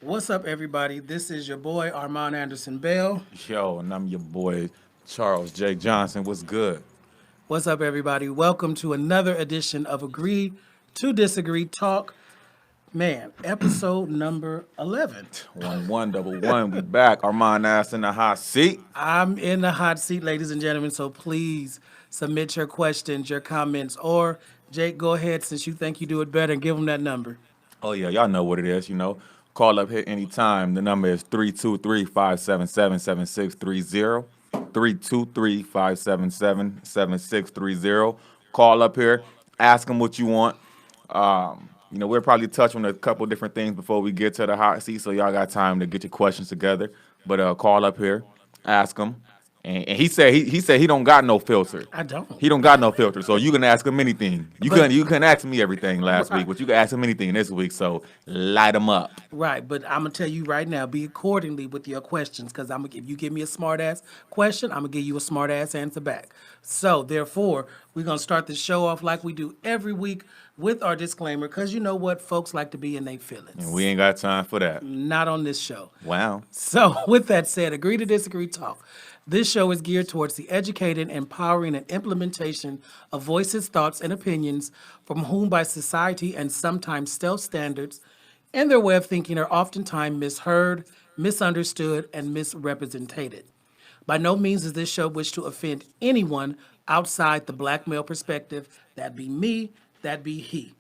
What's up, everybody? This is your boy Armand Anderson Bell. Yo, and I'm your boy Charles J. Johnson. What's good? What's up, everybody? Welcome to another edition of Agree to Disagree Talk. Man, episode number 11. 1111. We back. Armand ass in the hot seat. I'm in the hot seat, ladies and gentlemen, so please submit your questions, your comments, or Jake, go ahead since you think you do it better and give them that number. Oh yeah, y'all know what it is. Call up here anytime. The number is 323-577-7630. 323-577-7630. Call up here. Ask them what you want. We'll probably touch on a couple different things before we get to the hot seat, so y'all got time to get your questions together. But call up here, ask them, and he said he don't got no filter. I don't. He don't got no filter, so you can ask him anything. You couldn't ask me everything last week, Right. but you can ask him anything this week. So light him up. Right, but I'm gonna tell you right now, be accordingly with your questions, because I'm gonna if you give me a smart ass question, I'm gonna give you a smart ass answer back. So therefore, we're gonna start the show off like we do every week with our disclaimer, because you know what, folks like to be in their feelings. And we ain't got time for that. Not on this show. Wow. So, with that said, agree to disagree talk. This show is geared towards the educated, empowering, and implementation of voices, thoughts, and opinions from whom by society and sometimes stealth standards and their way of thinking are oftentimes misheard, misunderstood, and misrepresented. By no means does this show wish to offend anyone outside the black male perspective. That be me, that be he.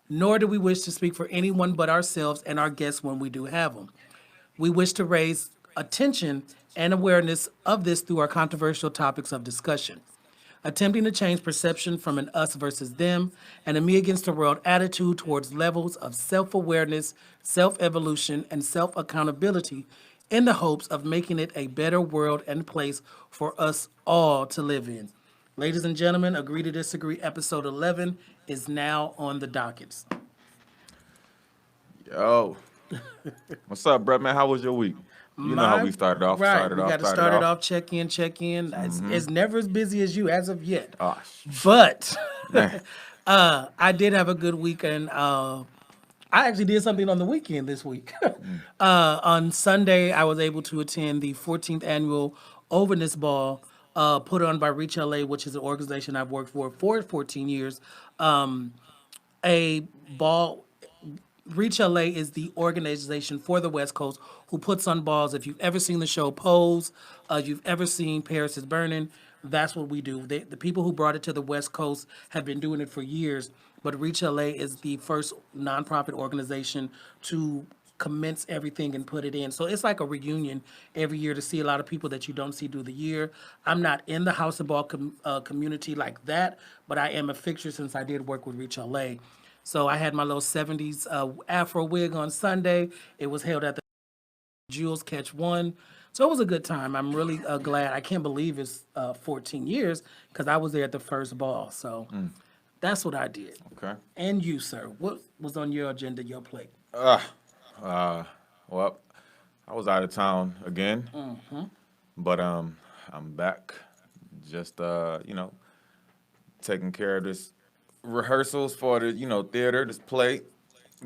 Nor do we wish to speak for anyone but ourselves and our guests when we do have them. We wish to raise attention and awareness of this through our controversial topics of discussion, attempting to change perception from an us versus them and a me against the world attitude towards levels of self awareness, self evolution, and self accountability in the hopes of making it a better world and place for us all to live in. Ladies and gentlemen, Agree to Disagree, episode 11 is now on the dockets. Yo. What's up, bro, man? How was your week? You know how we started off. Right, we got to start it off, check in, check in. It's never as busy as you as of yet. Oh, But man. I did have a good weekend. I actually did something on the weekend this week. On Sunday, I was able to attend the 14th annual Overness Ball put on by Reach LA, which is an organization I've worked for 14 years. A ball Reach LA is the organization for the West Coast who puts on balls. If you've ever seen the show Pose, you've ever seen Paris is Burning, that's what we do. The people who brought it to the West Coast have been doing it for years, but Reach LA is the first nonprofit organization to commence everything and put it in. So it's like a reunion every year to see a lot of people that you don't see through the year. I'm not in the House of Ball community like that, but I am a fixture since I did work with Reach LA. So I had my little 70s Afro wig on Sunday. It was held at the Jules Catch One. So it was a good time. I'm really glad. I can't believe it's 14 years because I was there at the first ball. So that's what I did. Okay. And you, sir, what was on your agenda, your plate? Well, I was out of town again, but I'm back. Just taking care of this rehearsals for the theater, this play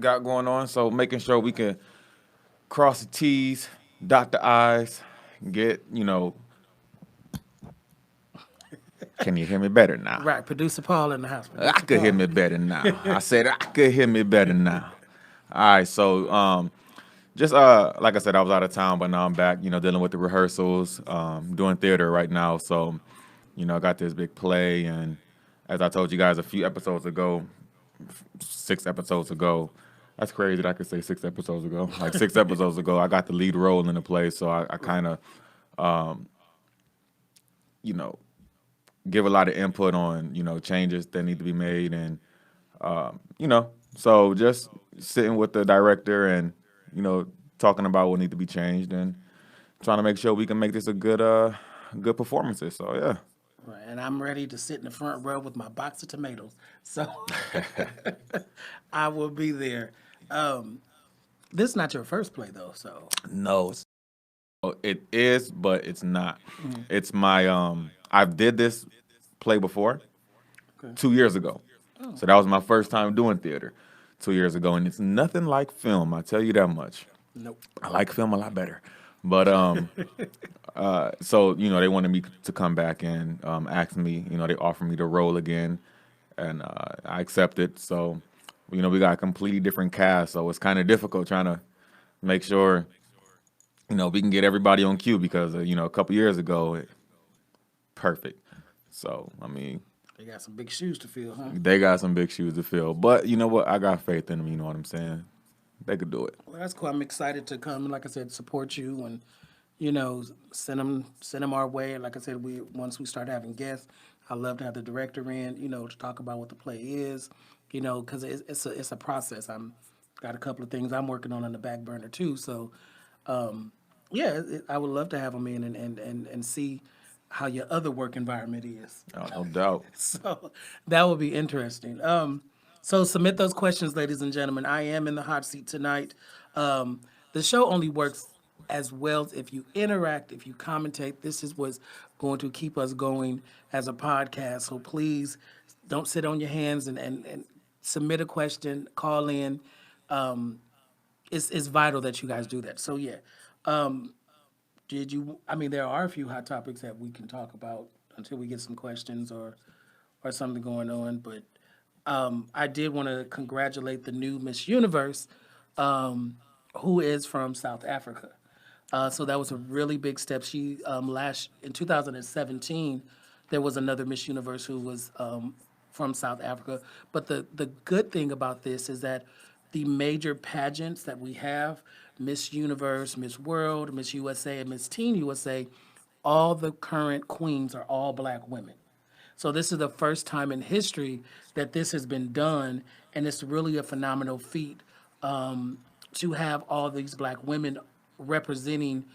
got going on. So making sure we can cross the T's, dot the I's, get Can you hear me better now? Right, producer Paul in the house. Producer I could Paul. hear me better now. I said I could hear me better now. All right, so just like I said, I was out of town, but now I'm back. Dealing with the rehearsals, doing theater right now. So, I got this big play, and as I told you guys a few episodes ago, 6 episodes ago. That's crazy that I could say 6 episodes ago. Like 6 episodes ago, I got the lead role in the play, so I kind of, give a lot of input on changes that need to be made, and so just sitting with the director and talking about what need to be changed and trying to make sure we can make this a good performances. So yeah. Right, and I'm ready to sit in the front row with my box of tomatoes. So I will be there. This is not your first play though, so No, it is, but it's not. It's my I've did this play before okay. 2 years ago. So that was my first time doing theater 2 years ago, and it's nothing like film. I tell you that much. Nope. I like film a lot better. But so they wanted me to come back and ask me. They offered me the role again, and I accepted. So we got a completely different cast, so it's kind of difficult trying to make sure we can get everybody on cue because a couple years ago, perfect. So I mean, They got some big shoes to fill, huh? they got some big shoes to fill, but you know what? I got faith in them. You know what I'm saying? They could do it. Well, that's cool. I'm excited to come and, like I said, support you and send them our way. And like I said, we once we start having guests, I love to have the director in, to talk about what the play is, because it's a process. I'm got a couple of things I'm working on the back burner too. So, yeah, I would love to have them in and see how your other work environment is. Oh, no doubt. So that would be interesting. So submit those questions, ladies and gentlemen. I am in the hot seat tonight. The show only works as well if you interact, if you commentate. This is what's going to keep us going as a podcast. So please don't sit on your hands and submit a question, call in. It's vital that you guys do that. So yeah. I mean, there are a few hot topics that we can talk about until we get some questions or something going on. But I did want to congratulate the new Miss Universe, who is from South Africa. So that was a really big step. She in 2017, there was another Miss Universe who was from South Africa. But the good thing about this is that the major pageants that we have, Miss Universe, Miss World, Miss USA, and Miss Teen USA, all the current queens are all black women. So this is the first time in history that this has been done, and it's really a phenomenal feat to have all these black women representing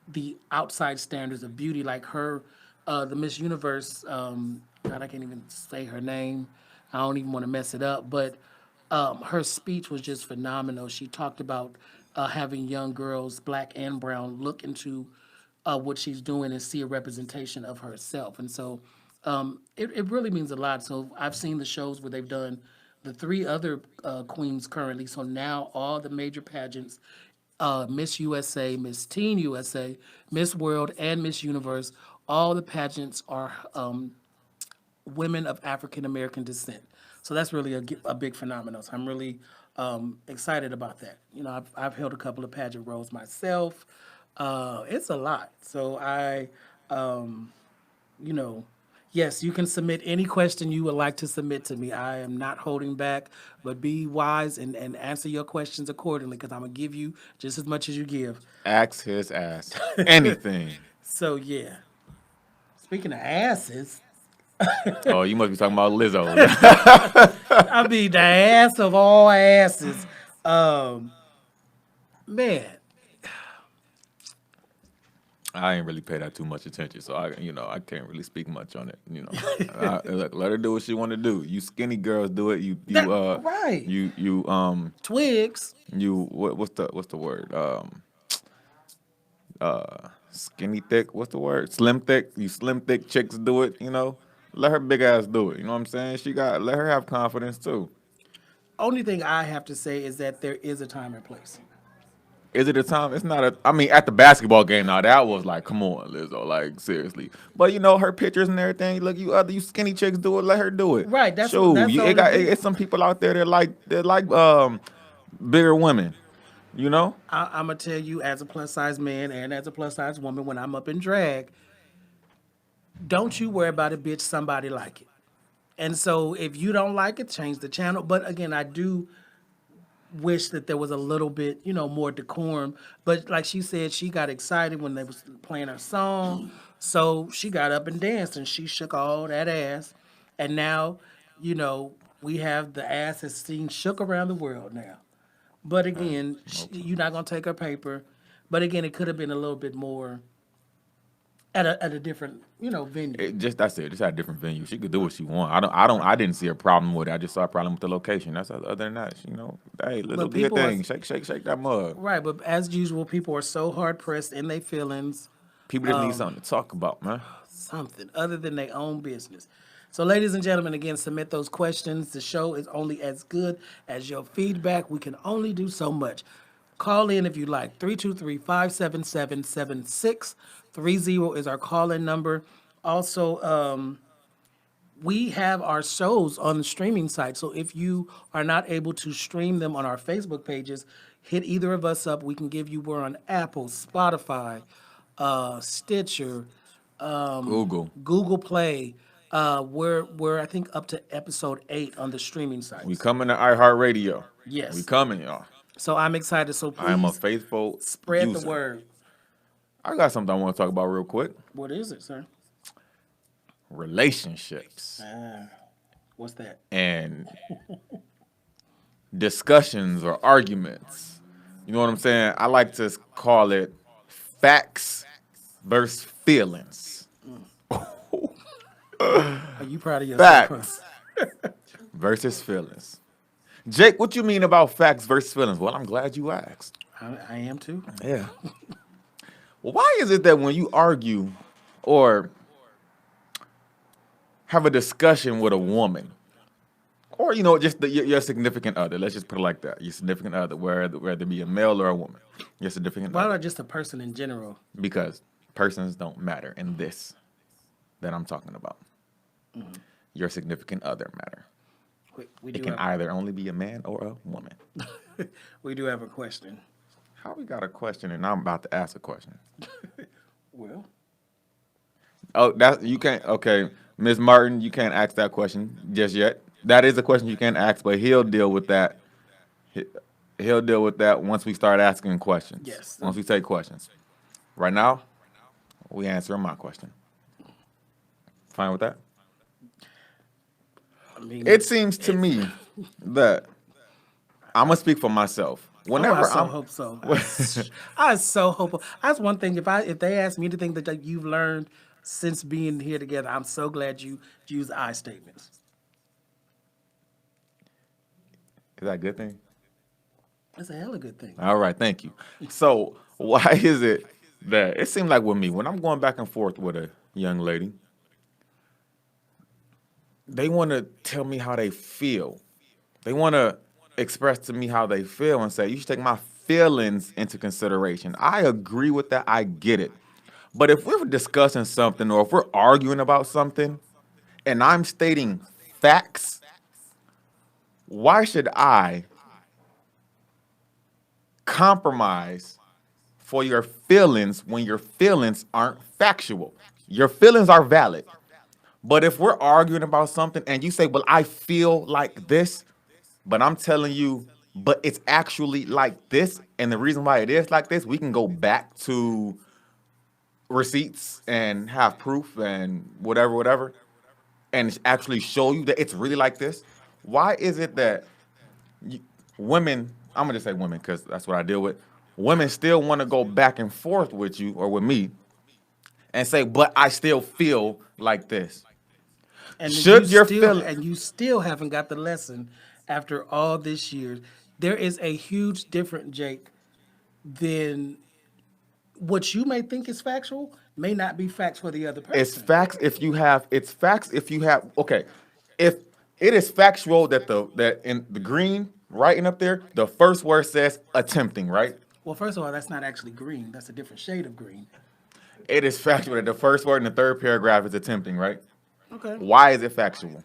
the outside standards of beauty, like her, the Miss Universe. God, I can't even say her name. I don't even want to mess it up, but her speech was just phenomenal. She talked about having young girls, black and brown, look into what she's doing and see a representation of herself. And so it really means a lot. So I've seen the shows where they've done the three other queens currently. So now all the major pageants, Miss USA, Miss Teen USA, Miss World, and Miss Universe, all the pageants are women of African American descent. So that's really a big phenomenon. So I'm really excited about that. I've held a couple of pageant roles myself. It's a lot. So you know, yes, you can submit any question you would like to submit to me. I am not holding back, but be wise and answer your questions accordingly because I'm going to give you just as much as you give. Ask his ass anything. So, yeah. Speaking of asses, Oh, you must be talking about Lizzo. I mean, the ass of all asses. Man, I ain't really pay that too much attention, so I can't really speak much on it. Look, let her do what she want to do. You skinny girls do it. right. You Twigs. what's the word? Skinny thick. What's the word? Slim thick. You slim thick chicks do it. Let her big ass do it. You know what I'm saying? Let her have confidence too. Only thing I have to say is that there is a time and place. Is it a time? It's not a. I mean, at the basketball game now, that was like, come on, Lizzo, like seriously. But her pictures and everything. Look, you skinny chicks do it. Let her do it. Right. That's Shoot, that's the only thing. it's some people out there that like bigger women. I'm gonna tell you, as a plus size man and as a plus size woman, when I'm up in drag, don't you worry about it, bitch. Somebody like it. And so, if you don't like it, change the channel. But again, I do wish that there was a little bit, more decorum. But like she said, she got excited when they was playing her song, so she got up and danced and she shook all that ass. And now, we have the ass that's seen shook around the world now. But again, you're not gonna take her paper. But again, it could have been a little bit more at a different, venue. That's it. Just at a different venue. She could do what she want. I didn't see a problem with it. I just saw a problem with the location. That's other than that. Hey, little do your people are- thing. Shake that mug. Right, but as usual, people are so hard pressed in their feelings. People just need something to talk about, man. Something other than their own business. So, ladies and gentlemen, again, submit those questions. The show is only as good as your feedback. We can only do so much. Call in if you like. 323-577-7630 is our call-in number. Also, we have our shows on the streaming site. So if you are not able to stream them on our Facebook pages, hit either of us up. We can give you, we're on Apple, Spotify, Stitcher, Google. Google Play. We're I think up to episode 8 on the streaming We sites. coming to iHeartRadio. We Yes. coming, y'all. So I'm excited. So I am a please faithful spread the user. word. I got something I want to talk about real quick. What is it, sir? Relationships What's that? and discussions or arguments. You know what I'm saying? I like to call it facts versus feelings. Are you proud of yourself? Facts versus feelings. Jake, what you mean about facts versus feelings? Well, I'm glad you asked. I am too. Yeah. Well, why is it that when you argue or have a discussion with a woman, or just your significant other, let's just put it like that, your significant other, whether it be a male or a woman, your significant Why other, not just a person in general? because persons don't matter in this that I'm talking about. Your significant other matter. We It do can have, either only be a man or a woman. we do have a question. How we got a question and I'm about to ask a question? Well, Oh, that you can't. Okay, Ms. Martin, you can't ask that question just yet. That is a question you can ask, but he'll deal with that. He'll deal with that once we start asking questions. Yes. Once we take questions. Right now, we answering my question. Fine with that? I mean, It seems to me that I'm gonna speak for myself. Whenever I so I'm, hope so. I so hope. That's one thing. If they ask me to think that you've learned since being here together, I'm so glad you use I statements. is that a good thing? That's a hella good thing. All right, thank you. So why is it that it seems like with me, when I'm going back and forth with a young lady, they want to tell me how they feel. They want to express to me how they feel and say, you should take my feelings into consideration. I agree with that. I get it. But if we're discussing something or if we're arguing about something and I'm stating facts, why should I compromise for your feelings when your feelings aren't factual? Your feelings are valid. But if we're arguing about something and you say, well, I feel like this, but I'm telling you, but it's actually like this, and the reason why it is like this, we can go back to receipts and have proof and whatever, and actually show you that it's really like this. Why is it that women, I'm gonna just say women because that's what I deal with, women still want to go back and forth with you or with me and say, but I still feel like this. And Should your and you still haven't got the lesson after all this years. There is a huge difference, Jake, than what you may think is factual may not be facts for the other person. It's facts if you have okay. If it is factual that that in the green writing up there, the first word says attempting, right? Well, first of all, that's not actually green. That's a different shade of green. It is factual that the first word in the third paragraph is attempting, right? Okay. Why is it factual?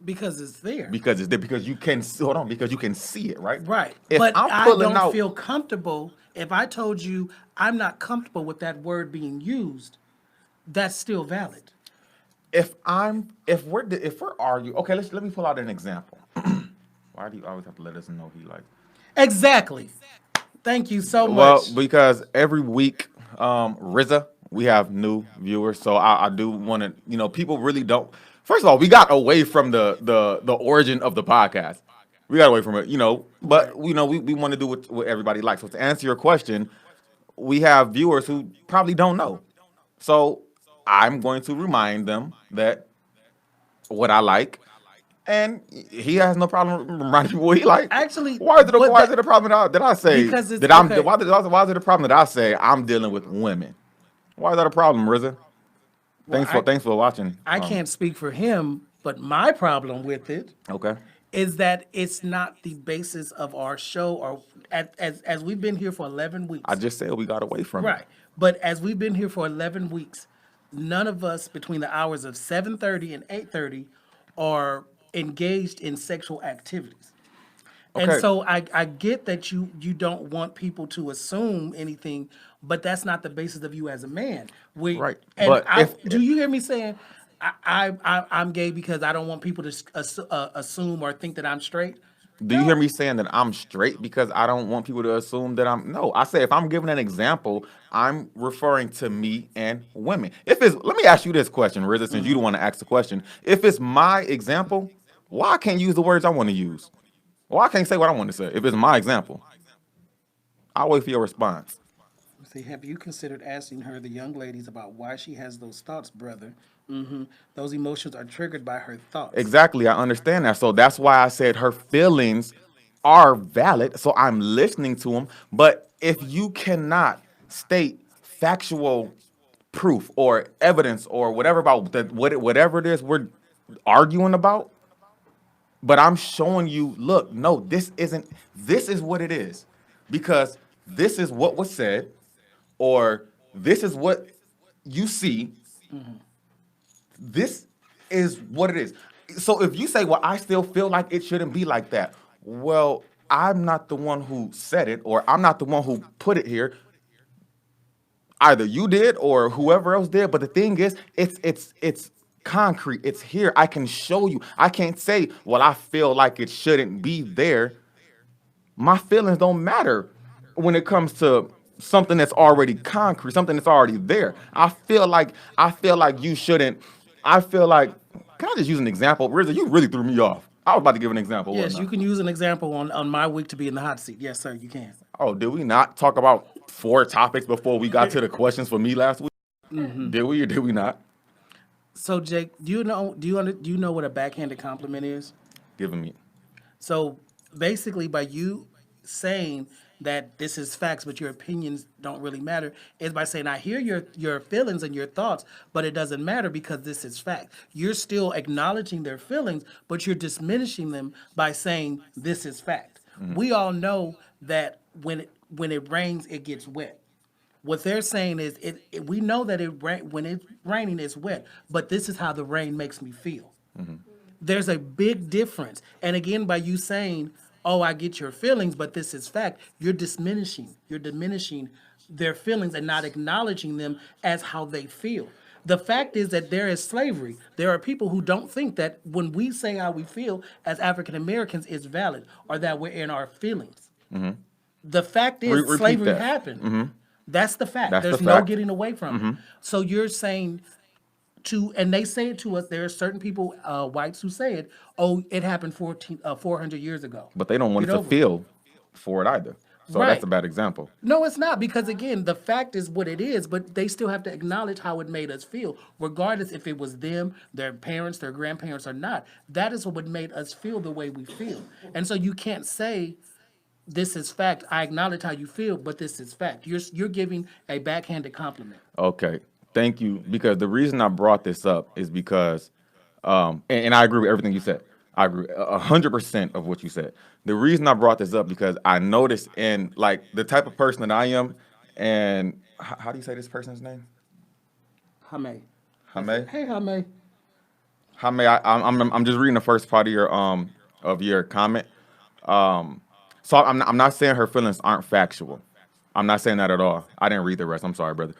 Because it's there. Because it's there. Because you can hold on. Because you can see it, right? Right. If But I'm I pulling don't out, feel comfortable. If I told you I'm not comfortable with that word being used, that's still valid. if we're arguing, okay, let me pull out an example. Why do you always have to let us know he like? Exactly. Thank you so Well, much. because every week, RZA, we have new viewers, so I do want to, people really don't. First of all, we got away from the origin of the podcast. We got away from it, but Right. we want to do what everybody likes. So to answer your question, we have viewers who probably don't know. So I'm going to remind them that what I like, and he has no problem reminding people what he like. Actually, why is it what why is that- it a problem that I say Because it's that I'm okay. why is it a problem that I say I'm dealing with women? Why is that a problem, RZA? Well, Thanks for watching. I can't speak for him, but my problem with it Okay. is that it's not the basis of our show, or as we've been here for 11 I weeks. just said we got away from it. Right. But as we've been here for 11 weeks, none of us between the hours of 7:30 and 8:30 are engaged in sexual activities. And Okay. so I get that you don't want people to assume anything, but that's not the basis of you as a man. We Right. and But I if do you hear me saying I'm gay because I don't want people to assume or think that I'm straight? do you hear No. me saying that I'm straight because I don't want people to assume that I'm no. I say if I'm giving an example, I'm referring to me and women. If it's let me ask you this question, Riza, since you don't want to ask the question. If it's my example, why I can't use the words I want to use? Why I can't say what I want to say if it's my example? I'll wait for your response. See, have you considered asking her, the young ladies, about why she has those thoughts, brother? Those emotions are triggered by her thoughts. Exactly, I understand that. So that's why I said her feelings are valid. So I'm listening to them. But if you cannot state factual proof or evidence or whatever about whatever it is we're arguing about, but I'm showing you, look, no, this isn't. This is what it is, because this is what was said, or this is what you see. This is what it is. So if you say, well, I still feel like it shouldn't be like that, well, I'm not the one who said it, or I'm not the one who put it here. Either you did or whoever else did. But the thing is, it's concrete. It's here. I can show you. I can't say, well, I feel like it shouldn't be there. My feelings don't matter when it comes to something that's already concrete, something that's already there. I feel like you shouldn't. I feel like, can I just use an example? Rizza, you really threw me off. I was about to give an example, Yes, wasn't you I? can use an example on my week to be in the hot seat. Yes, sir, you can. Oh, did we not talk about 4 topics before we got to the questions for me last week? Did we or did we not? So, Jake, do you know what a backhanded compliment is? Giving me. So basically, by you saying that this is facts, but your opinions don't really matter, is by saying I hear your feelings and your thoughts, but it doesn't matter because this is fact. You're still acknowledging their feelings, but you're diminishing them by saying this is fact. We all know that when it rains, it gets wet. What they're saying is, we know that when it's raining, it's wet, but this is how the rain makes me feel. There's a big difference. And again, by you saying, "Oh, I get your feelings, but this is fact," you're diminishing their feelings and not acknowledging them as how they feel. The fact is that there is slavery. There are people who don't think that when we say how we feel as African Americans is valid, or that we're in our feelings. The fact is Repeat slavery that. happened. That's the fact. That's the There's no fact. getting away from it. So you're saying and they say it to us, there are certain people, whites, who say it, oh, it happened 400 years ago. But they don't want Get it to over it. feel for it either. So that's Right. a bad example. No, it's not, because again, the fact is what it is, but they still have to acknowledge how it made us feel, regardless if it was them, their parents, their grandparents, or not. That is what made us feel the way we feel. And so you can't say this is fact. I acknowledge how you feel, but this is fact. You're giving a backhanded compliment. Okay. Thank you. Because the reason I brought this up is because, and I agree with everything you said. I agree 100% of what you said. The reason I brought this up because I noticed in like the type of person that I am, and how do you say this person's name? Hame. Hame. Hey, Hame. Hame. I'm just reading the first part of your comment. So I'm not saying her feelings aren't factual. I'm not saying that at all. I didn't read the rest. I'm sorry, brother.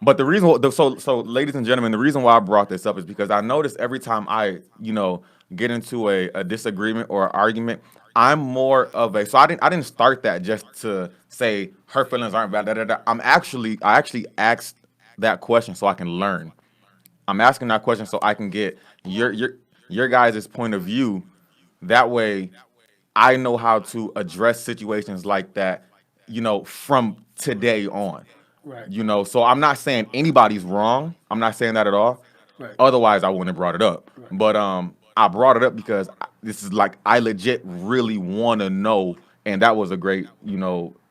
But the reason, so ladies and gentlemen, the reason why I brought this up is because I notice every time I, get into a disagreement or argument, I'm more of a. So I didn't start that just to say her feelings aren't valid. I actually asked that question so I can learn. I'm asking that question so I can get your guys' point of view. That way, I know how to address situations like that, from today on. Right. So I'm not saying anybody's wrong. I'm not saying that at all. Right. Otherwise, I wouldn't have brought it up. Right. But I brought it up because this is like I legit really want to know, and that was a great,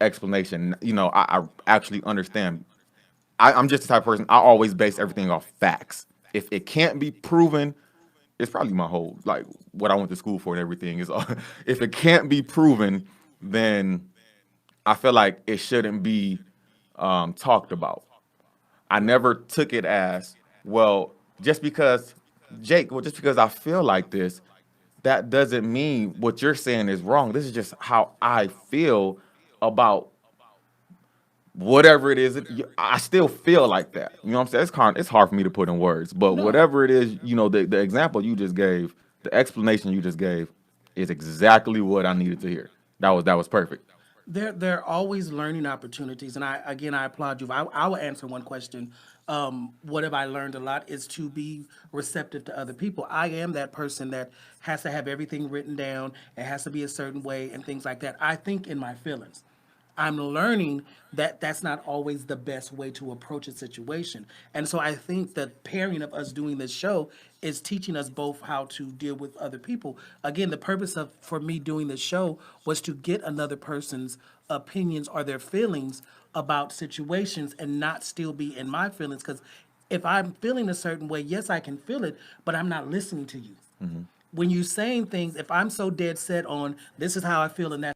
explanation. I actually understand. I'm just the type of person. I always base everything off facts. If it can't be proven, it's probably my whole like what I went to school for and everything is if it can't be proven, then I feel like it shouldn't be talked about. I never took it as, well, just because just because I feel like this, that doesn't mean what you're saying is wrong. This is just how I feel about whatever it is. I still feel like that. You know what I'm saying? It's hard for me to put in words, but No, whatever it is, the example you just gave, the explanation you just gave is exactly what I needed to hear. That was perfect. there are always learning opportunities, and I applaud you. I will answer one question. What have I learned a lot is to be receptive to other people. I am that person that has to have everything written down. It has to be a certain way and things like that. I think in my feelings. I'm learning that that's not always the best way to approach a situation. And so I think the pairing of us doing this show is teaching us both how to deal with other people. Again, the purpose of for me doing this show was to get another person's opinions or their feelings about situations and not still be in my feelings, because if I'm feeling a certain way, yes, I can feel it, but I'm not listening to you. When you're saying things, if I'm so dead set on this is how I feel and that's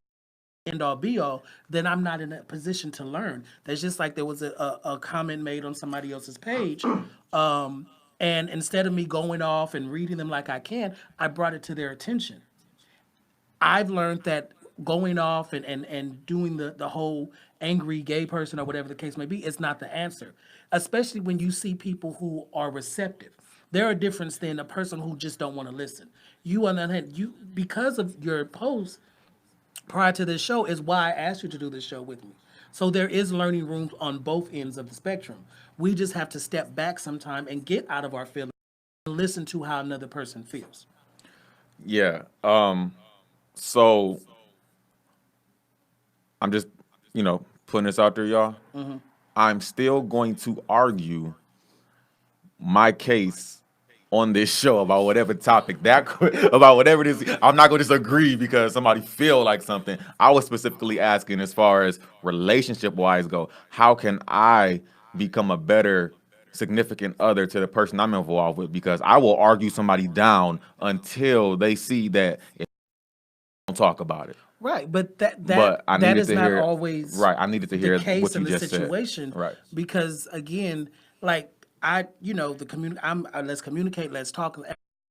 end all be all, then I'm not in a position to learn. That's just like there was a comment made on somebody else's page. And instead of me going off and reading them like I can, I brought it to their attention. I've learned that going off and doing the whole angry gay person or whatever the case may be is not the answer, especially when you see people who are receptive. There are difference than a person who just don't want to listen. You on the other hand, you because of your post prior to this show is why I asked you to do this show with me. So there is learning rooms on both ends of the spectrum. We just have to step back sometime and get out of our feelings and listen to how another person feels. Yeah. So I'm just, putting this out there, y'all. I'm still going to argue my case on this show about whatever topic about whatever it is. I'm not going to disagree because somebody feel like something. I was specifically asking as far as relationship wise go, how can I become a better significant other to the person I'm involved with? Because I will argue somebody down until they see that if I don't talk about it. Right, but that that But I that needed is to not hear, always right? I needed to the hear case what in you the just said. situation, Right. because again, like the community. Let's communicate, let's talk.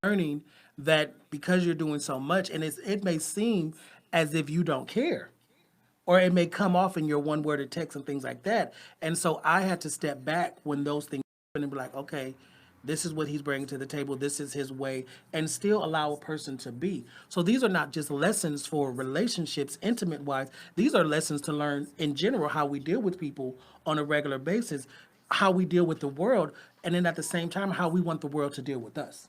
Learning that because you're doing so much, and it may seem as if you don't care, or it may come off in your one worded text and things like that. And so I had to step back when those things happen and be like, okay, this is what he's bringing to the table. This is his way, and still allow a person to be. So these are not just lessons for relationships, intimate wise. These are lessons to learn in general how we deal with people on a regular basis, how we deal with the world, and then at the same time, how we want the world to deal with us.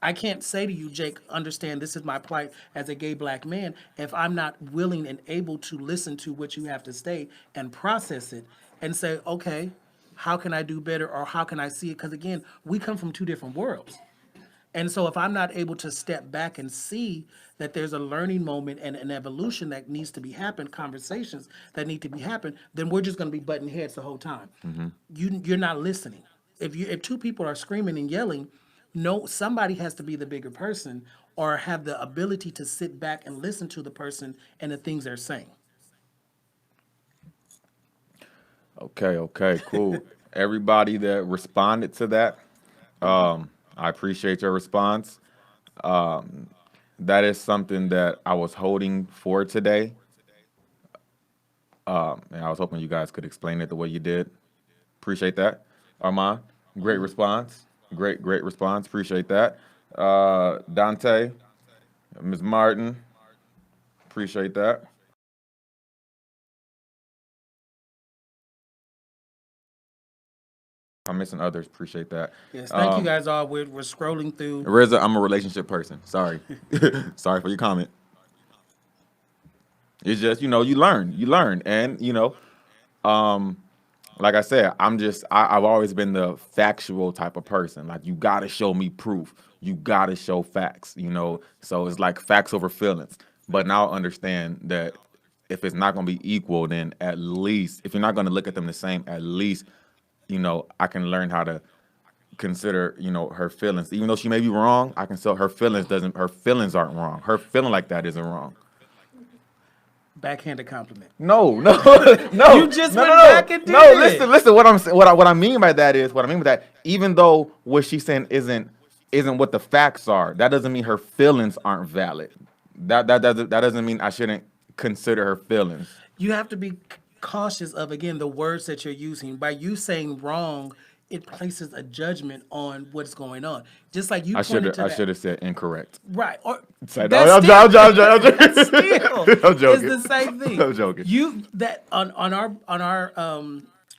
I can't say to you, Jake, understand this is my plight as a gay black man if I'm not willing and able to listen to what you have to say and process it and say, okay, how can I do better or how can I see it? Because again, we come from two different worlds. And so if I'm not able to step back and see that there's a learning moment and an evolution that needs to be happened, conversations that need to be happened, then we're just going to be butting heads the whole time. You're not listening. If two people are screaming and yelling, no, somebody has to be the bigger person or have the ability to sit back and listen to the person and the things they're saying. Okay, okay, cool. Everybody that responded to that, I appreciate your response. That is something that I was holding for today, and I was hoping you guys could explain it the way you did. Appreciate that, Armand. Great response. Great response. Appreciate that. Dante, Ms. Martin. Appreciate that. I'm missing others. Appreciate that. Yes, thank you guys all. We're scrolling through. Reza, I'm a relationship person. Sorry. Sorry for your comment. It's just, you learn. And, like I said, I've always been the factual type of person. Like, you got to show me proof. You got to show facts. So it's like facts over feelings. But now I understand that if it's not going to be equal, then at least, if you're not going to look at them the same, at least, I can learn how to consider, her feelings. Even though she may be wrong, I can tell her feelings aren't wrong. Her feeling like that isn't wrong. Backhanded compliment. No, no, no. You just no, went no, back and did no. it. Listen. What I mean by that is even though what she's saying isn't what the facts are, that doesn't mean her feelings aren't valid. That doesn't mean I shouldn't consider her feelings. You have to be cautious of, again, the words that you're using. By you saying wrong, it places a judgment on what's going on. Just like you I pointed to I that. should have said incorrect. Right. Or I'm that's joking. still I'm joking. it's the same thing. I'm joking. You that on our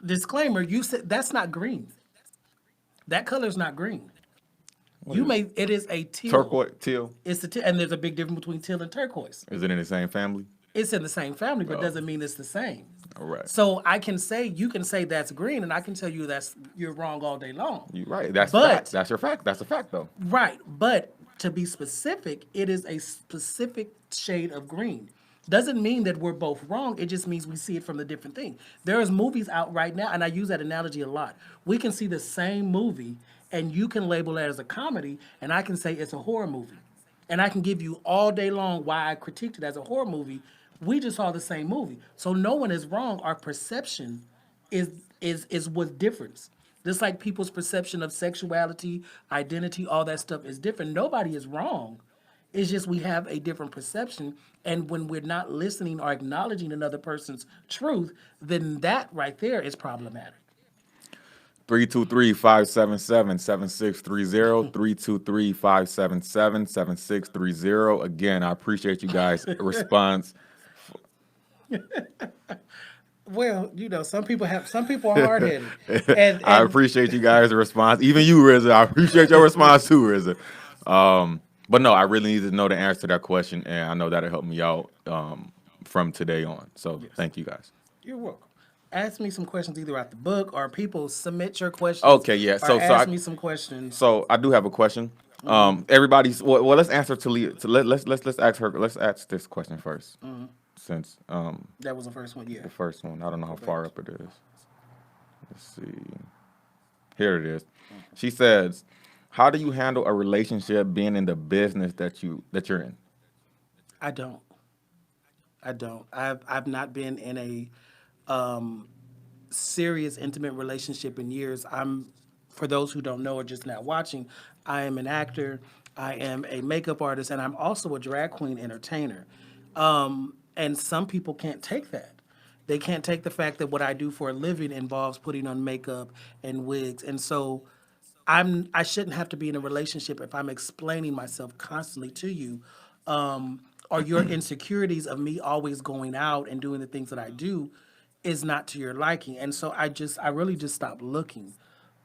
disclaimer, you said that's not green. That color's not green. It is a teal. Turquoise, teal. It's a teal, and there's a big difference between teal and turquoise. Is it in the same family? It's in the same family, but doesn't mean it's the same. All right. So you can say that's green, and I can tell you you're wrong all day long. You're right. That's But- fact. That's your fact. That's a fact, though. Right, but to be specific, it is a specific shade of green. Doesn't mean that we're both wrong. It just means we see it from the different thing. There's movies out right now, and I use that analogy a lot. We can see the same movie, and you can label it as a comedy, and I can say it's a horror movie. And I can give you all day long why I critiqued it as a horror movie. We just saw the same movie. So no one is wrong. Our perception is what difference. Just like people's perception of sexuality, identity, all that stuff is different. Nobody is wrong. It's just we have a different perception. And when we're not listening or acknowledging another person's truth, then that right there is problematic. 323-577-7630. 323-577-7630. Again, I appreciate you guys' response. Well, some people are hard-headed. And I appreciate you guys' response. Even you, Rizza. I appreciate your response too, Rizza. But no, I really need to know the answer to that question, and I know that'll help me out from today on. So thank you guys. You're welcome. Ask me some questions either out the book or people submit your questions. Okay, yeah. So ask me some questions. So I do have a question. Everybody's well. Let's answer let's ask her. Let's ask this question first, since That was the first one, yeah. the first one. I don't know how far up it is. Let's see. Here it is. She says, "How do you handle a relationship being in the business that you're in?" I don't. I've not been in a serious intimate relationship in years. For those who don't know or just not watching, I am an actor, I am a makeup artist, and I'm also a drag queen entertainer. And some people can't take that. They can't take the fact that what I do for a living involves putting on makeup and wigs. And so I shouldn't have to be in a relationship if I'm explaining myself constantly to you, or your insecurities of me always going out and doing the things that I do is not to your liking. And so I really just stopped looking.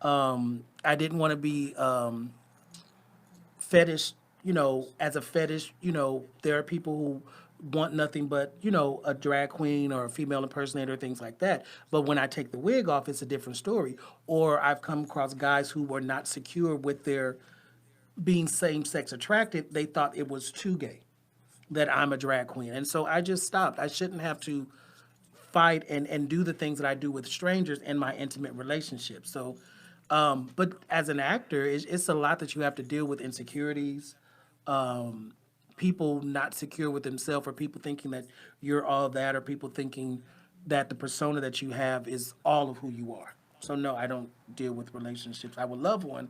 I didn't want to be fetish, as a fetish. There are people who want nothing but, a drag queen or a female impersonator, things like that. But when I take the wig off, it's a different story. Or I've come across guys who were not secure with their being same-sex attracted. They thought it was too gay that I'm a drag queen. And so I just stopped. I shouldn't have to fight and do the things that I do with strangers in my intimate relationship. So, but as an actor, it's a lot that you have to deal with: insecurities, people not secure with themselves, or people thinking that you're all that, or people thinking that the persona that you have is all of who you are. So no, I don't deal with relationships. I would love one,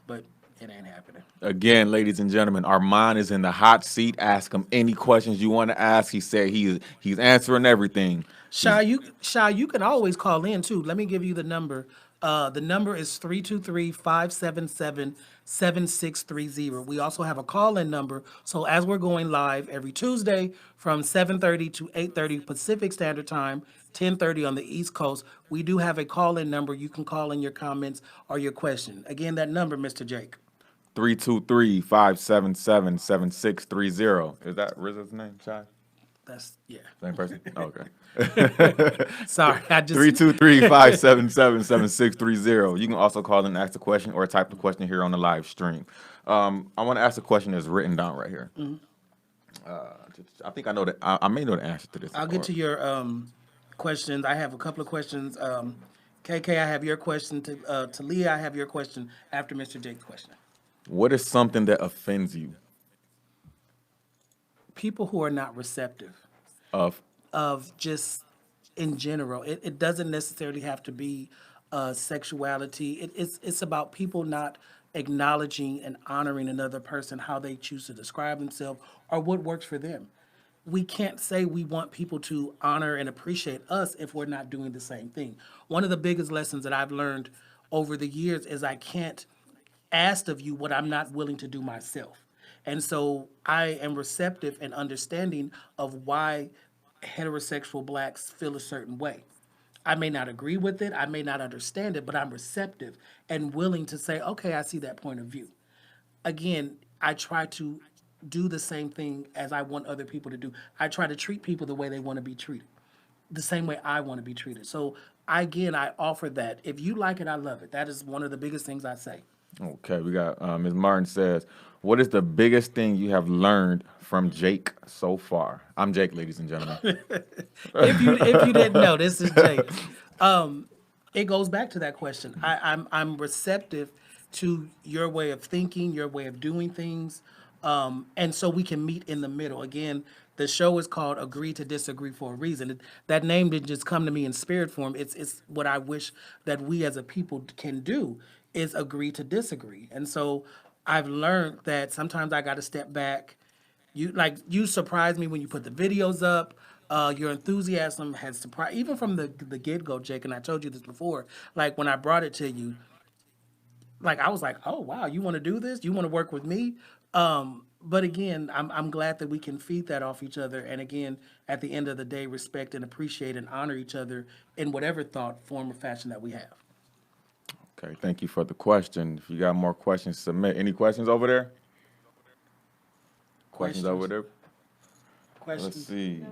but it ain't happening. Again, ladies and gentlemen, Armond is in the hot seat. Ask him any questions you want to ask. He said he's answering everything. Shy, you can always call in too. Let me give you the number. The number is 323-577-7630. We also have a call-in number. So as we're going live every Tuesday from 7:30 to 8:30 Pacific Standard Time, 10:30 on the East Coast, we do have a call-in number. You can call in your comments or your question. Again, that number, Mr. Jake. 323-577-7630. Is that Rizza's name, Shy? That's, yeah. Same person? Okay. Sorry, I just... 323-577-7630. You can also call and ask a question or type the question here on the live stream. I want to ask a question that's written down right here. I think I know I may know the answer to this. I'll get to your questions. I have a couple of questions KK, I have your question. To Leah, I have your question after Mr. Jake's question. What is something that offends you People who are not receptive of of just in general. It doesn't necessarily have to be sexuality. It's about people not acknowledging and honoring another person, how they choose to describe themselves or what works for them. We can't say we want people to honor and appreciate us if we're not doing the same thing. One of the biggest lessons that I've learned over the years is I can't ask of you what I'm not willing to do myself. And so I am receptive and understanding of why heterosexual blacks feel a certain way. I may not agree with it, I may not understand it, but I'm receptive and willing to say, okay, I see that point of view. Again, I try to do the same thing as I want other people to do. I try to treat people the way they want to be treated, the same way I want to be treated. So I offer that. If you like it, I love it. That is one of the biggest things I say. Okay, we got Ms. Martin says, "What is the biggest thing you have learned from Jake so far?" I'm Jake, ladies and gentlemen. If you didn't know, this is Jake. It goes back to that question. I'm receptive to your way of thinking, your way of doing things, and so we can meet in the middle. Again, the show is called "Agree to Disagree" for a reason. That name didn't just come to me in spirit form. It's what I wish that we as a people can do is agree to disagree. And so I've learned that sometimes I got to step back. You surprised me when you put the videos up. Your enthusiasm has surprised even from the get go, Jake. And I told you this before. Like when I brought it to you, like I was like, oh wow, you want to do this? You want to work with me? But again, I'm glad that we can feed that off each other. And again, at the end of the day, respect and appreciate and honor each other in whatever thought, form, or fashion that we have. Okay, thank you for the question. If you got more questions, submit. Any questions over there? Questions over Questions? there? Let's Questions? see.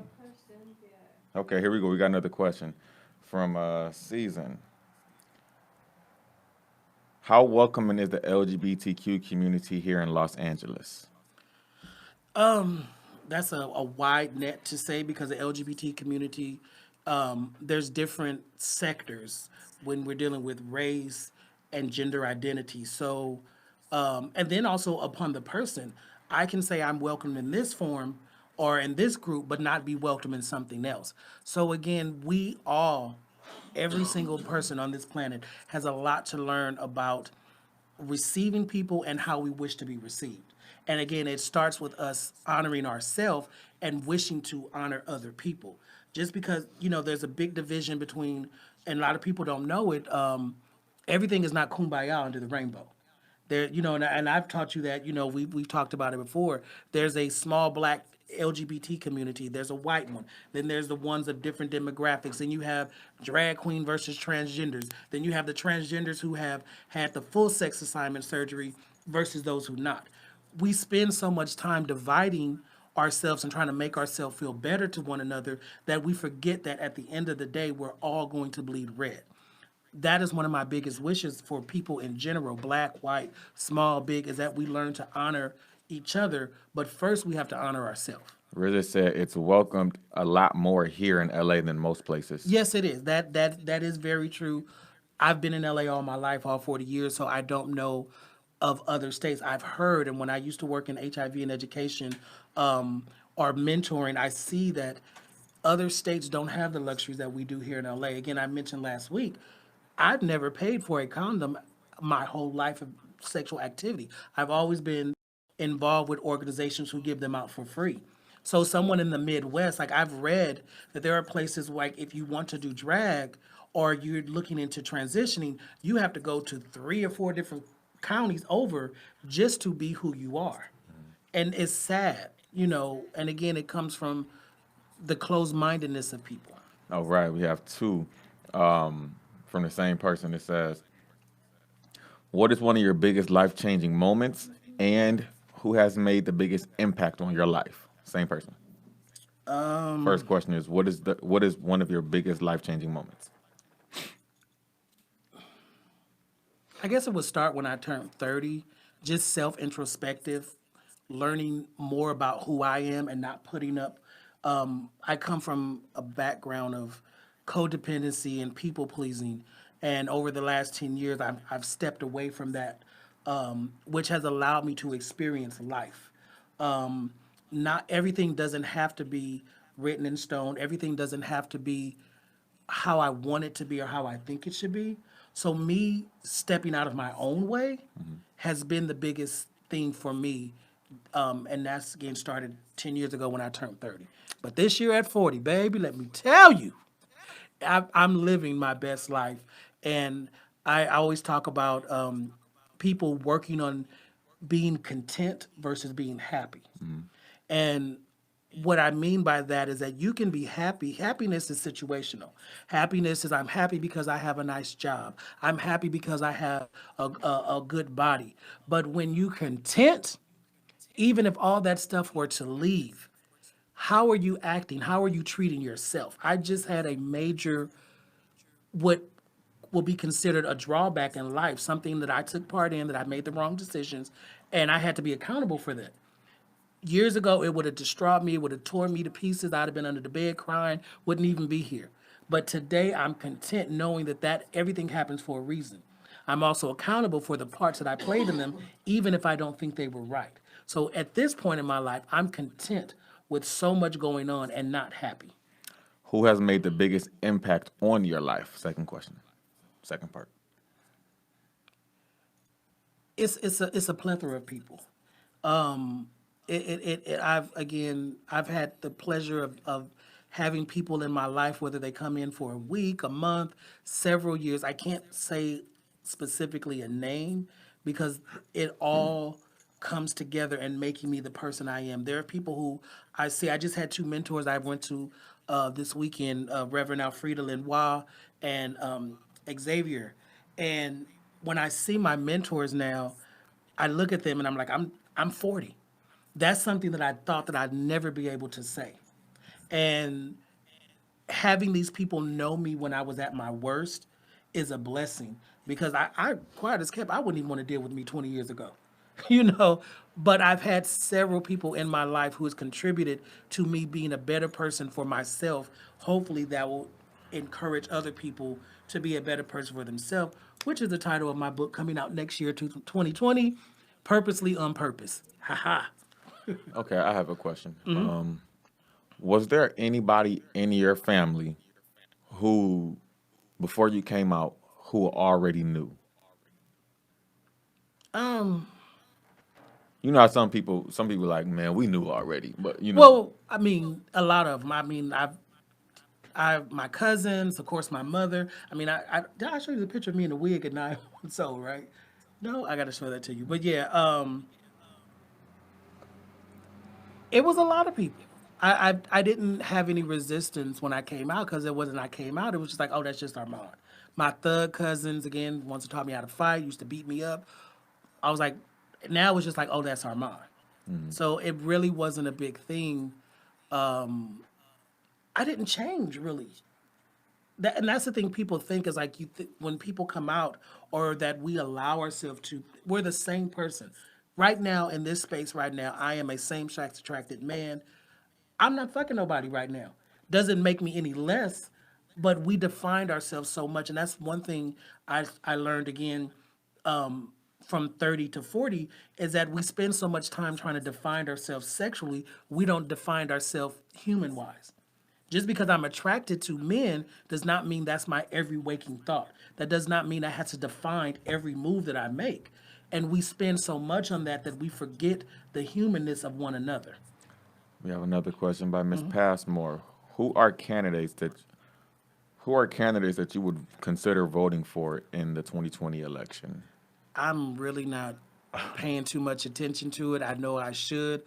Okay, here we go. We got another question from Season. How welcoming is the LGBTQ community here in Los Angeles? That's a wide net to say because the LGBT community, there's different sectors when we're dealing with race and gender identity. So, and then also upon the person, I can say I'm welcome in this form or in this group, but not be welcome in something else. So again, we all, every single person on this planet has a lot to learn about receiving people and how we wish to be received. And again, it starts with us honoring ourselves and wishing to honor other people. Just because, there's a big division between, and a lot of people don't know it, everything is not kumbaya under the rainbow. There, and I've taught you that, we've talked about it before. There's a small black LGBT community, there's a white one, then there's the ones of different demographics, then you have drag queen versus transgenders, then you have the transgenders who have had the full sex assignment surgery versus those who not. We spend so much time dividing ourselves and trying to make ourselves feel better to one another that we forget that at the end of the day, we're all going to bleed red. That is one of my biggest wishes for people in general, black, white, small, big, is that we learn to honor each other. But first, we have to honor ourselves. Reza said it's welcomed a lot more here in LA than most places. Yes, it is. That is very true. I've been in LA all my life, all 40 years, so I don't know of other states. I've heard, and when I used to work in HIV and education or mentoring, I see that other states don't have the luxuries that we do here in LA. Again, I mentioned last week, I've never paid for a condom my whole life of sexual activity. I've always been involved with organizations who give them out for free. So someone in the Midwest, like I've read that there are places like if you want to do drag or you're looking into transitioning, you have to go to 3 or 4 different counties over just to be who you are. And it's sad, and again, it comes from the closed mindedness of people. All right, we have two from the same person. It says, "What is one of your biggest life changing moments, and who has made the biggest impact on your life?" Same person. First question is, what is one of your biggest life changing moments? I guess it would start when I turned 30, just self introspective, learning more about who I am and not putting up. I come from a background of codependency and people pleasing. And over the last 10 years, I've stepped away from that, which has allowed me to experience life. Not everything doesn't have to be written in stone. Everything doesn't have to be how I want it to be or how I think it should be. So me stepping out of my own way has been the biggest thing for me. And that's again started 10 years ago when I turned 30. But this year at 40, baby, let me tell you, I'm living my best life. And I always talk about people working on being content versus being happy. And what I mean by that is that you can be happy. Happiness is situational. Happiness is I'm happy because I have a nice job. I'm happy because I have a good body. But when you content, even if all that stuff were to leave, how are you acting? How are you treating yourself? I just had a major, what will be considered a drawback in life, something that I took part in, that I made the wrong decisions, and I had to be accountable for that. Years ago, it would have distraught me, it would have torn me to pieces. I'd have been under the bed crying, wouldn't even be here. But today, I'm content knowing that everything happens for a reason. I'm also accountable for the parts that I played in them, even if I don't think they were right. So at this point in my life, I'm content with so much going on and not happy. Who has made the biggest impact on your life? Second question. Second part. It's a plethora of people. I've had the pleasure of having people in my life, whether they come in for a week, a month, several years. I can't say specifically a name because it all comes together and making me the person I am. There are people who I see. I just had two mentors I went to this weekend, Reverend Alfreda Lenoir and Xavier. And when I see my mentors now, I look at them and I'm like, I'm 40. That's something that I thought that I'd never be able to say. And having these people know me when I was at my worst is a blessing because I quiet as kept, I wouldn't even want to deal with me 20 years ago, you know. But I've had several people in my life who has contributed to me being a better person for myself. Hopefully, that will encourage other people to be a better person for themselves, which is the title of my book coming out next year, 2020, Purposely on Purpose. Ha ha. Okay, I have a question. Was there anybody in your family who, before you came out, who already knew? Um, You know how some people like, man, we knew already, but you know, well, I mean, a lot of them. I mean, my cousins, of course, my mother. I mean, did I show you the picture of me in the wig at 9 months old, right? No, I got to show that to you. But yeah, it was a lot of people. I didn't have any resistance when I came out because it wasn't I came out. It was just like, oh, that's just Armand. My thug cousins, again, ones who taught me how to fight, used to beat me up. I was like, now it's just like, oh, that's Armand. So it really wasn't a big thing. I didn't change really. And that's the thing people think is like when people come out or that we allow ourselves to, we're the same person. Right now in this space, right now, I am a same-sex attracted man. I'm not fucking nobody right now. Doesn't make me any less, but we defined ourselves so much, and that's one thing I learned again from 30 to 40 is that we spend so much time trying to define ourselves sexually, we don't define ourselves human wise. Just because I'm attracted to men does not mean that's my every waking thought. That does not mean I have to define every move that I make. And we spend so much on that that we forget the humanness of one another. we have another question by Miss Passmore. Who are candidates that who are candidates that you would consider voting for in the 2020 election? I'm really not paying too much attention to it. I know I should.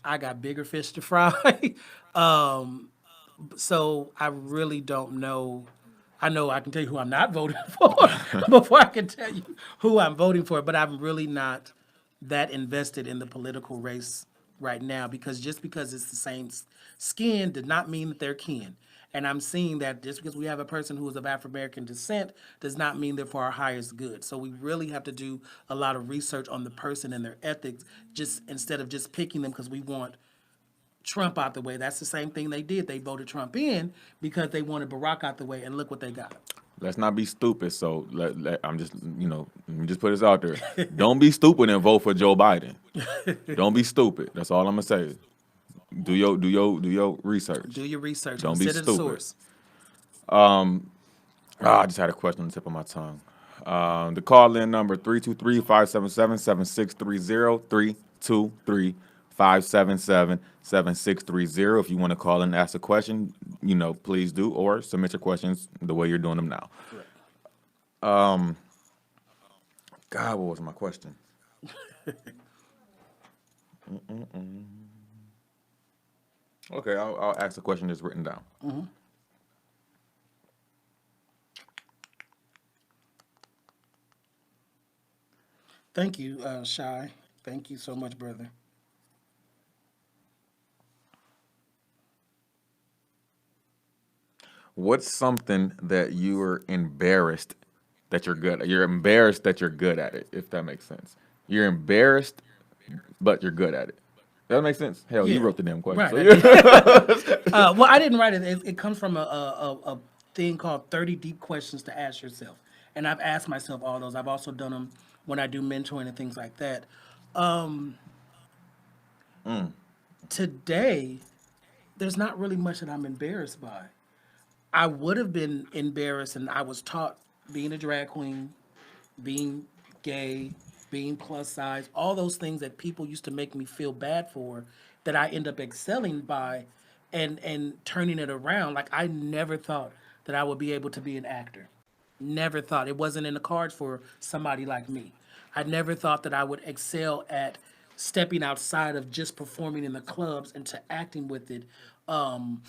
I got bigger fish to fry. So I really don't know. I know I can tell you who I'm not voting for before I can tell you who I'm voting for, but I'm really not that invested in the political race right now because just because it's the same skin did not mean that they're kin. And I'm seeing that just because we have a person who is of African American descent does not mean they're for our highest good. So we really have to do a lot of research on the person and their ethics, just instead of just picking them because we want Trump out the way. That's the same thing they did. They voted Trump in because they wanted Barack out the way, and look what they got. Let's not be stupid. So I'm just, let me just put this out there. Don't be stupid and vote for Joe Biden. Don't be stupid. That's all I'm gonna say. Do your research. Do your research. Don't be Consider the stupid. source. I just had a question on the tip of my tongue. The call-in number 323-577-7630, 323-577-7630. If you want to call in and ask a question, please do, or submit your questions the way you're doing them now. God, what was my question? Okay, I'll ask the question that's written down. Thank you, Shy. Thank you so much, brother. What's something that you are embarrassed that you're good at? You're embarrassed that you're good at it, if that makes sense. You're embarrassed, but you're good at it. Does that make sense? Hell, you Yeah. wrote the damn question. Right. So I yeah. did. Well, I didn't write it. It comes from a thing called 30 Deep Questions to Ask Yourself. And I've asked myself all those. I've also done them when I do mentoring and things like that. Today, there's not really much that I'm embarrassed by. I would have been embarrassed, and I was taught being a drag queen, being gay, being plus size, all those things that people used to make me feel bad for, that I end up excelling by, and turning it around. Like I never thought that I would be able to be an actor. Never thought it wasn't in the cards for somebody like me. I never thought that I would excel at stepping outside of just performing in the clubs into acting with it, and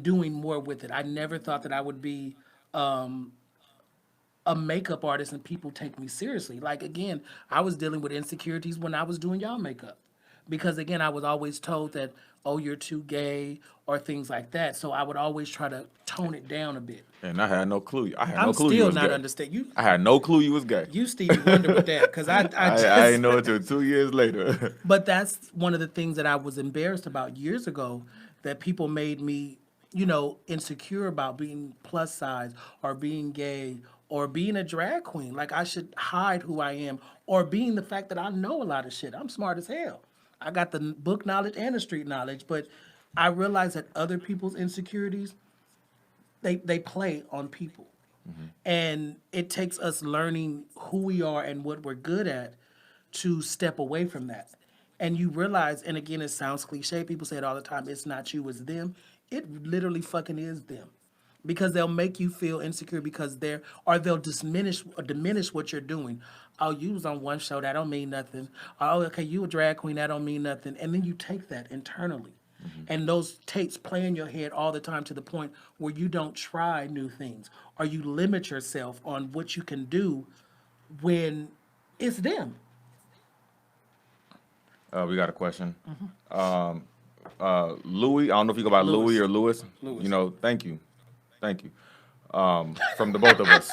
doing more with it. I never thought that I would be a makeup artist and people take me seriously. Like again, I was dealing with insecurities when I was doing y'all makeup. Because again, I was always told that, oh, you're too gay or things like that. So I would always try to tone it down a bit. And I had no clue. I had I'm no clue you still was not gay. understand you. I had no clue you was gay. You Stevie Wonder with that because I just I didn't know it until 2 years later. But that's one of the things that I was embarrassed about years ago, that people made me, insecure about being plus size or being gay or being a drag queen. Like I should hide who I am, or being the fact that I know a lot of shit. I'm smart as hell. I got the book knowledge and the street knowledge, but I realize that other people's insecurities, they play on people. And it takes us learning who we are and what we're good at to step away from that. And you realize, and again, it sounds cliche, people say it all the time, it's not you, it's them. It literally fucking is them. Because they'll make you feel insecure because they'll diminish what you're doing. Oh, you was on one show, that don't mean nothing. Oh, okay, you a drag queen, that don't mean nothing. And then you take that internally. And those tapes play in your head all the time to the point where you don't try new things, or you limit yourself on what you can do when it's them. We got a question. Louis, I don't know if you go by Louis or Lewis. Thank you. Thank you. From the both of us.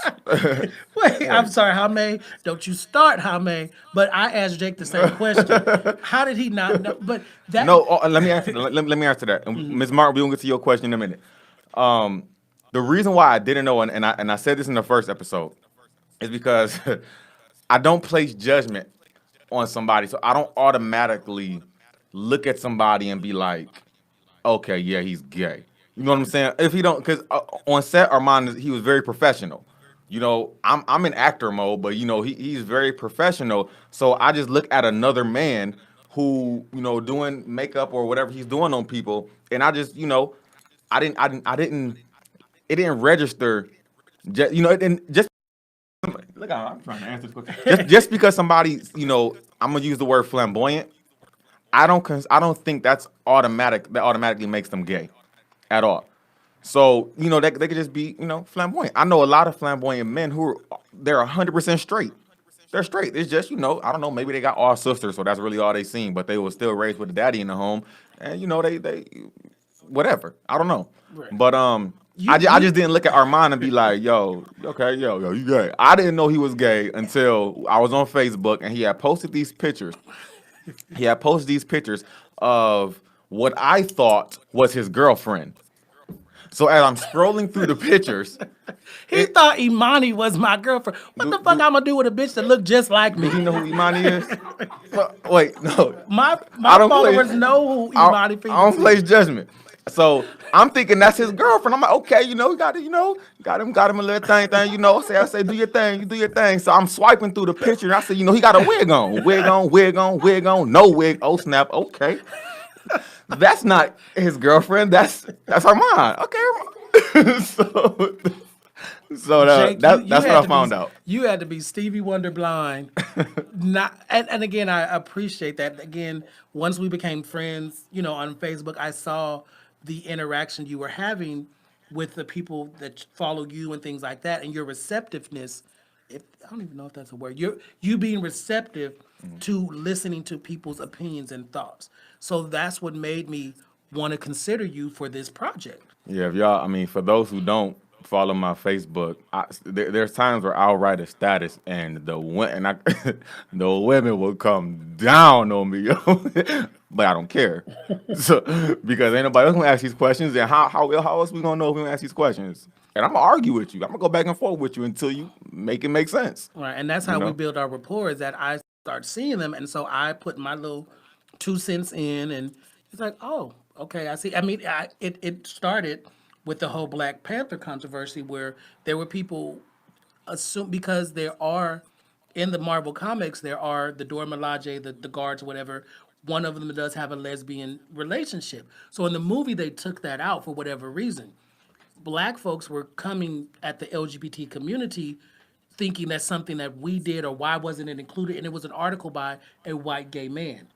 Wait, I'm sorry, Jaime. Don't you start, Jaime. But I asked Jake the same question. How did he not know? But that No, let me answer. Let me answer that. And Ms. Martin, we'll get to your question in a minute. The reason why I didn't know, and I said this in the first episode, is because I don't place judgment on somebody, so I don't automatically look at somebody and be like, okay, yeah, he's gay. You know what I'm saying? If he don't, because on set, Armond, he was very professional. I'm in actor mode, but he's very professional. So I just look at another man who doing makeup or whatever he's doing on people, and I just I didn't it didn't register. It didn't just. Look, I'm trying to answer this question. Just because somebody, I'm gonna use the word flamboyant. I don't think that's automatic. That automatically makes them gay, at all. So they could just be flamboyant. I know a lot of flamboyant men they're 100% straight. They're straight. It's just I don't know. Maybe they got all sisters, so that's really all they seen. But they were still raised with a daddy in the home, and they whatever. I don't know. Right. But I just didn't look at Armand and be like, yo, okay, yo, you gay. I didn't know he was gay until I was on Facebook and he had posted these pictures. He had posted these pictures of what I thought was his girlfriend. So as I'm scrolling through the pictures, He thought Imani was my girlfriend. What do, the fuck do, I'm gonna do with a bitch that look just like do me? he know who Imani is? So, wait, no. I My don't play. followers know who I, Imani I don't Peterson place is. judgment. So I'm thinking that's his girlfriend. I'm like, okay, you got it, got him a little thing, I say, do your thing, you do your thing. So I'm swiping through the picture, and I said, he got a wig on, no wig. Oh snap, okay, that's not his girlfriend. That's Armand. Okay, Armand. So Jake, you that's what had I to be found out. Stevie Wonder blind. Not and again, I appreciate that. Again, once we became friends, on Facebook, I saw the interaction you were having with the people that follow you and things like that, and your receptiveness. If I don't even know if that's a word, you being receptive to listening to people's opinions and thoughts. So that's what made me want to consider you for this project. Yeah, if y'all, I mean, for those who don't follow my Facebook, there's times where I'll write a status and the women will come down on me, yo. But I don't care. So because ain't nobody else gonna ask these questions, and how else we gonna know if we gonna ask these questions? And I'm gonna argue with you. I'm gonna go back and forth with you until you make it make sense. Right, and that's You how we know? build our rapport. Is that I start seeing them, and so I put my little 2 cents in, and it's like, oh, okay, I see. I mean, it started with the whole Black Panther controversy, where there were people assume because there are in the Marvel comics there are the Dora Milaje, the guards, whatever. One of them does have a lesbian relationship. So in the movie, they took that out for whatever reason. Black folks were coming at the LGBT community thinking that's something that we did or why wasn't it included, and it was an article by a white gay man.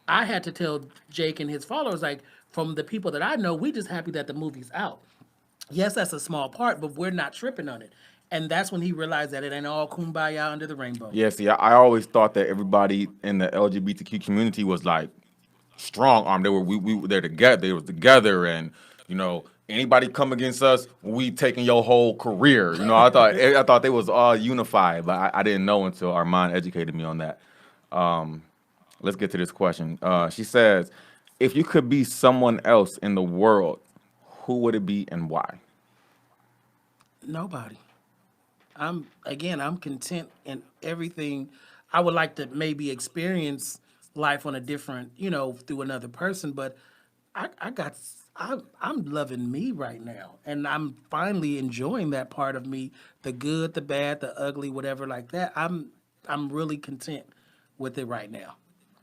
I had to tell Jake and his followers, like, from the people that I know, we just happy that the movie's out. Yes, that's a small part, but we're not tripping on it. And that's when he realized that it ain't all kumbaya under the rainbow. Yeah, see, I always thought that everybody in the LGBTQ community was like strong arm. They're together. They was together, and anybody come against us, we taking your whole career. I thought they was all unified, but I didn't know until Armand educated me on that. Let's get to this question. She says, if you could be someone else in the world, who would it be and why? Nobody. I'm content in everything. I would like to maybe experience life on a different, through another person, but I got I'm loving me right now, and I'm finally enjoying that part of me, the good, the bad, the ugly, whatever like that. I'm really content with it right now.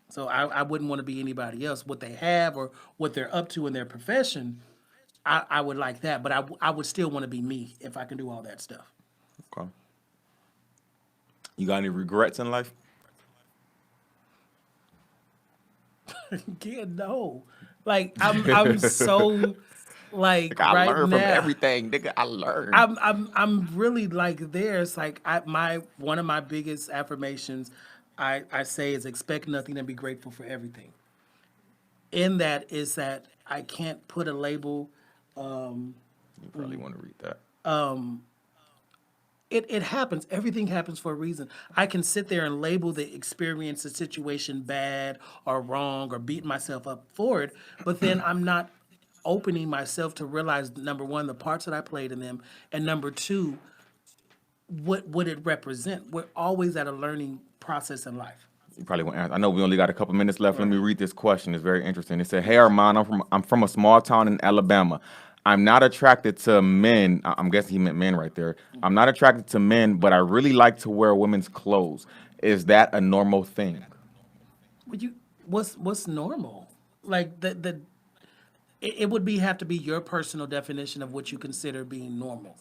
So I wouldn't want to be anybody else. What they have or what they're up to in their profession, I would like that, but I would still want to be me if I can do all that stuff. Okay. You got any regrets in life? Kid, no. Like I'm so like Nigga, I right learned from now. everything. Nigga, I learned. I'm really like there. It's like my one of my biggest affirmations I say is expect nothing and be grateful for everything. In that is that I can't put a label. You probably want to read that. It happens. Everything happens for a reason. I can sit there and label the experience, the situation bad or wrong or beat myself up for it, but then I'm not opening myself to realize number one, the parts that I played in them, and number two, what would it represent? We're always at a learning process in life. You probably won't answer. I know we only got a couple minutes left. Let me Right. read this question. It's very interesting. It said, "Hey Armand, I'm from a small town in Alabama. I'm not attracted to men. I'm guessing he meant men right there. I'm not attracted to men, but I really like to wear women's clothes. Is that a normal thing?" Would you what's normal? Like it would be have to be your personal definition of what you consider being normal.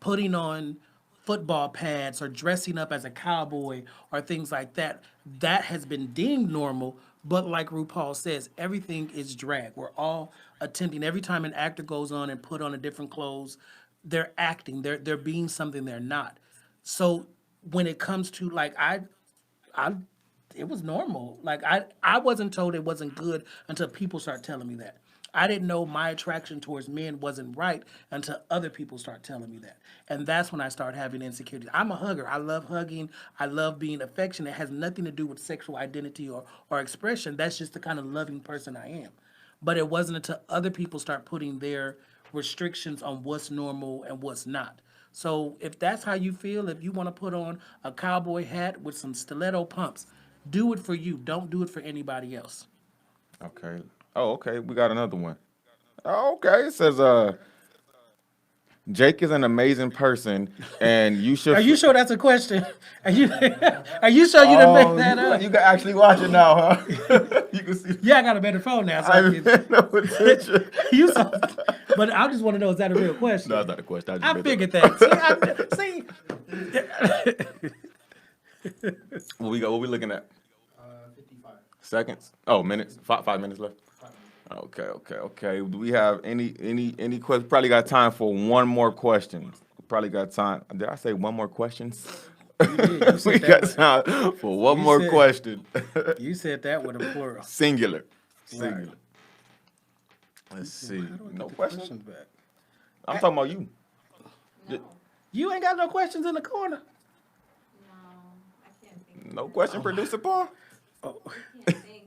Putting on football pads or dressing up as a cowboy or things like that, that has been deemed normal. But like RuPaul says, everything is drag. We're all attempting every time an actor goes on and put on a different clothes, they're acting. They're being something they're not. So when it comes to like I it was normal. Like I wasn't told it wasn't good until people start telling me that. I didn't know my attraction towards men wasn't right until other people start telling me that. And that's when I start having insecurities. I'm a hugger. I love hugging. I love being affectionate. It has nothing to do with sexual identity or expression. That's just the kind of loving person I am. But it wasn't until other people start putting their restrictions on what's normal and what's not. So if that's how you feel, if you want to put on a cowboy hat with some stiletto pumps, do it for you. Don't do it for anybody else. Okay. Oh, okay. We got another one. Oh, okay. It says, Jake is an amazing person, and you should. Are you sure that's a question? Are you are you sure you didn't make Oh, that up? you can actually watch it now, huh? You can see. Yeah, I got a better phone now, so I I ain't can. paying no attention. You saw, but I just want to know, is that a real question? No, that's not a question. I just I made figured that. that. See, What we looking at? 55. Seconds? Oh, minutes. 5 minutes left. Okay. Do we have any questions? Probably got time for one more question. Probably got time. Did I say one more questions? You did. You We said got that. time for one You more said question. you said that with a plural. Singular. Right. Singular. Let's see. How do I No get the questions? questions back? I'm talking about you. You ain't got no questions in the corner. No, I can't think. No question, producer Paul. Oh, Can't think.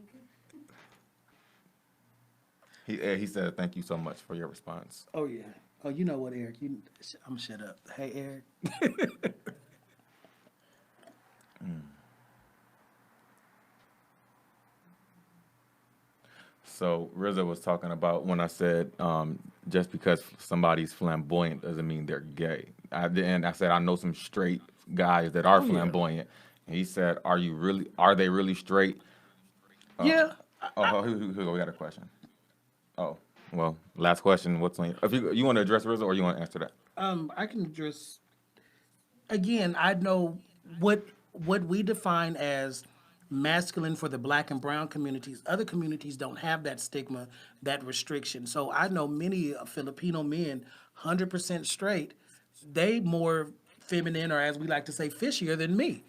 He said thank you so much for your response. oh yeah. Oh, you know what, Eric? I'm shut up. Hey, Eric. So Rizzo was talking about when I said just because somebody's flamboyant doesn't mean they're gay. I said I know some straight guys that are yeah. flamboyant. And he said, Are they really straight? Yeah. Oh, here we got a question. Oh, well, last question. What's on? If you want to address Rizzo or you want to answer that? I can just again. I know what we define as masculine for the black and brown communities. Other communities don't have that stigma, that restriction. So I know many Filipino men, 100% straight. They more feminine, or as we like to say, fishier than me.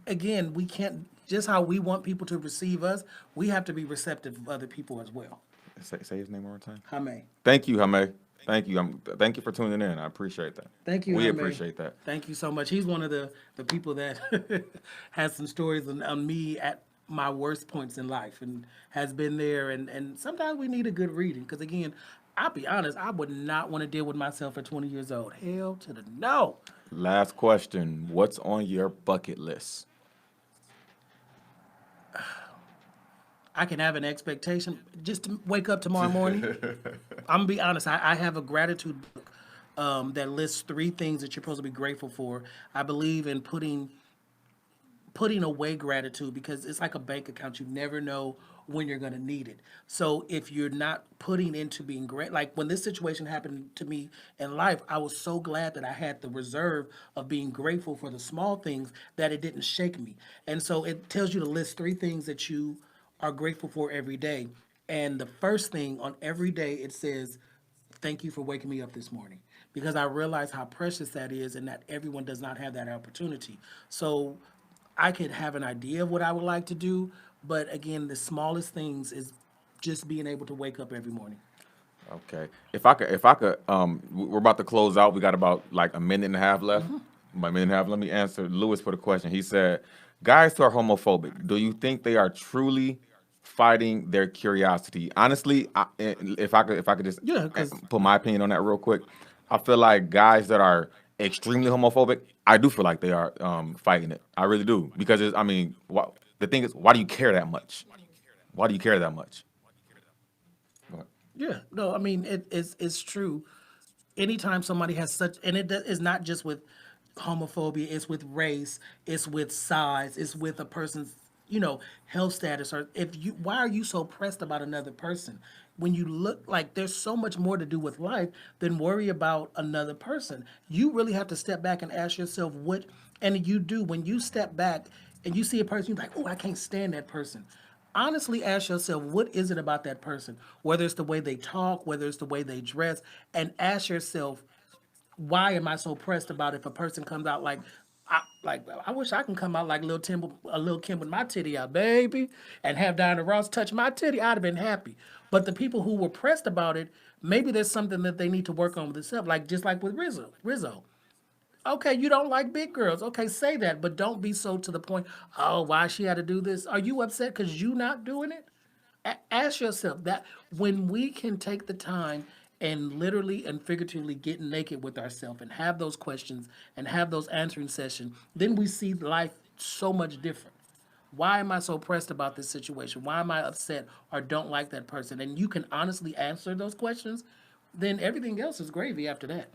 Again, we can't just how we want people to receive us. We have to be receptive of other people as well. Say his name one more time. Hame. Thank you, Hame. Thank you. Thank you for tuning in. I appreciate that. Thank you, We Jaime. appreciate that. Thank you so much. He's one of the people that has some stories on me at my worst points in life and has been there. And sometimes we need a good reading because, again, I'll be honest, I would not want to deal with myself at 20 years old. Hell to the no. Last question. What's on your bucket list? I can have an expectation just to wake up tomorrow morning. I'm gonna be honest. I have a gratitude book that lists 3 things that you're supposed to be grateful for. I believe in putting away gratitude because it's like a bank account. You never know when you're going to need it. So if you're not putting into being great, like when this situation happened to me in life, I was so glad that I had the reserve of being grateful for the small things that it didn't shake me. And so it tells you to list 3 things that you are grateful for every day. And the first thing on every day, it says, thank you for waking me up this morning because I realize how precious that is and that everyone does not have that opportunity. So I could have an idea of what I would like to do, but again, the smallest things is just being able to wake up every morning. Okay. If I could, we're about to close out. We got about like a minute and a half left. My minute and a half. Let me answer Lewis for the question. He said, "Guys who are homophobic, do you think they are truly fighting their curiosity?" Honestly, if I could just Yeah, 'cause- put my opinion on that real quick, I feel like guys that are extremely homophobic, I do feel like they are fighting it. I really do because I mean, the thing is, why do you care that much? Why do you care that much? Go ahead. Yeah, no, I mean it's true. Anytime somebody has such, and is not just with homophobia, it's with race, it's with size, it's with a person's health status, or if you why are you so pressed about another person when you look like there's so much more to do with life than worry about another person. You really have to step back and ask yourself what, and you do when you step back and you see a person, you're like, oh, I can't stand that person. Honestly ask yourself, what is it about that person? Whether it's the way they talk, whether it's the way they dress, and ask yourself, why am I so pressed about if a person comes out I wish I can come out like Lil Kim with my titty out, baby, and have Diana Ross touch my titty. I'd have been happy. But the people who were pressed about it, maybe there's something that they need to work on with themselves, like just like with Rizzo. Okay, you don't like big girls. Okay, say that, but don't be so to the point. Oh, why she had to do this? Are you upset because you not doing it? Ask yourself that when we can take the time and literally and figuratively get naked with ourselves and have those questions and have those answering sessions, then we see life so much different. Why am I so pressed about this situation? Why am I upset or don't like that person? And you can honestly answer those questions, then everything else is gravy after that.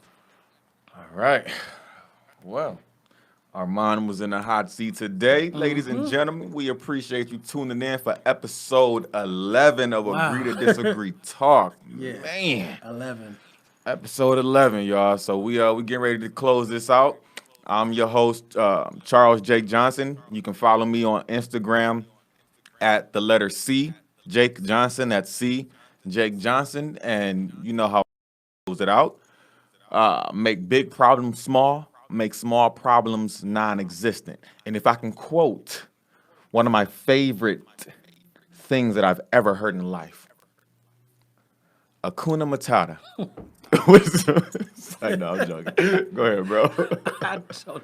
All right. Well, Armand was in the hot seat today. Ladies and gentlemen, we appreciate you tuning in for episode 11 of Agree to Wow. Disagree Talk. Yeah. Man, 11. episode 11, y'all. So we getting ready to close this out. I'm your host, Charles Jake Johnson. You can follow me on Instagram at the letter C, Jake Johnson. That's C, Jake Johnson. And you know how I close it out. Make big problems small, make small problems non-existent. And if I can quote one of my favorite things that I've ever heard in life, Akuna Matata. I know, I'm joking. Go ahead, bro. I don't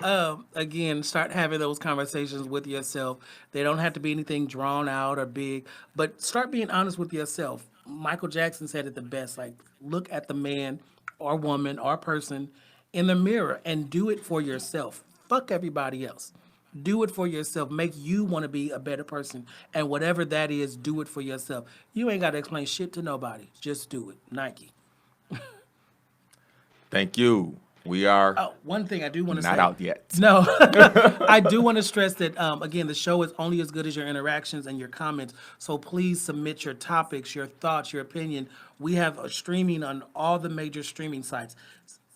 know. Again, start having those conversations with yourself. They don't have to be anything drawn out or big, but start being honest with yourself. Michael Jackson said it the best, like look at the man or woman or person in the mirror and do it for yourself. Fuck everybody else. Do it for yourself. Make you want to be a better person. And whatever that is, do it for yourself. You ain't got to explain shit to nobody. Just do it. Nike. Thank you. We are Oh, one thing I do want to say. not out yet. No, I do want to stress that, again, the show is only as good as your interactions and your comments. So please submit your topics, your thoughts, your opinion. We have a streaming on all the major streaming sites.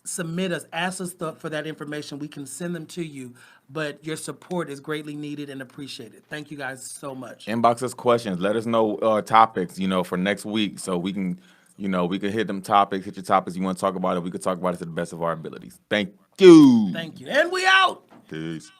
Submit us, ask us for that information. We can send them to you, but your support is greatly needed and appreciated. Thank you guys so much. Inbox us questions. Let us know topics, for next week so we can, we can hit them topics, hit your topics you want to talk about it. We could talk about it to the best of our abilities. Thank you. Thank you. And we out. Peace.